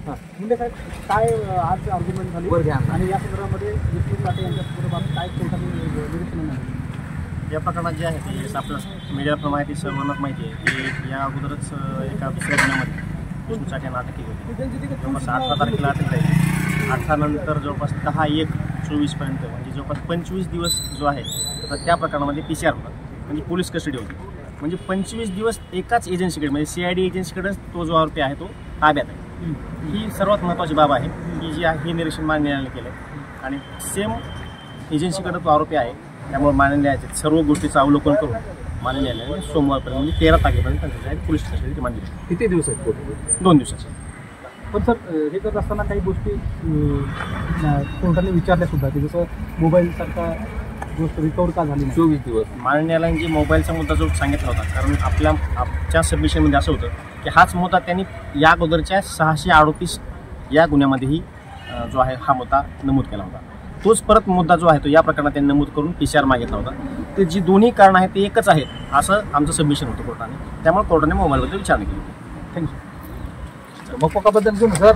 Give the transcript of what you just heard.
म्हणजे काय आज आर्ग्युमेंट झाली आणि या संदर्भामध्ये विष्णू लाटे यांच्या संदर्भात काय कोर्टाने निरीक्षण नाही? या प्रकरणात जे आहे ते आपल्या मीडियाला माहिती सर्वांनाच माहिती आहे की या अगोदरच एका दुसऱ्या गुन्ह्यामध्ये विष्णू लाटे यांना अटक केली होती. जवळपास 18 तारखेला अटक झाली. 18 नंतर जवळपास 10/1/24पर्यंत म्हणजे जवळपास 25 दिवस जो आहे तर त्या प्रकरणामध्ये PCR होता, म्हणजे पोलीस कस्टडी होती. म्हणजे 25 दिवस एकाच एजन्सीकडे म्हणजे CID एजन्सीकडेच तो जो आरोपी आहे तो ताब्यात आहे. ही सर्वात महत्त्वाची बाब आहे की जी आहे हे निरीक्षण मान्य न्यायालयाने केलं आहे आणि सेम एजन्सीकडे तो आरोपी आहे. त्यामुळे मान्य न्यायालयाचे सर्व गोष्टीचं अवलोकन करून मान्य न्यायालयाने सोमवारपर्यंत म्हणजे 13 तारखेपर्यंत त्यांच्यासाठी पोलीस कस्टडी रिमांड दिली. किती दिवस आहेत? 2 दिवसाचे. पण सर हे करत असताना काही गोष्टी कोर्टाने विचारल्या सुद्धा की जसं मोबाईलसारखा गोष्ट रिकवर का झाली नाही. 24 दिवस मान्य न्यायालयाने जी मोबाईलचा मुद्दा जो सांगितला होता, कारण आमच्या सबमिशनमध्ये असं होतं की हाच मुद्दा त्यांनी या अगोदरच्या 638 या गुन्ह्यामध्येही जो आहे हा मुद्दा नमूद केला होता. तोच परत मुद्दा जो आहे तो या प्रकरणात त्यांनी नमूद करून PCR मागितला होता. ते जी दोन्ही कारणं आहेत ते एकच आहेत असं आमचं सबमिशन होतं कोर्टाने. त्यामुळे कोर्टाने मोबाईलबद्दल विचारणा केली. थँक्यू. मग सर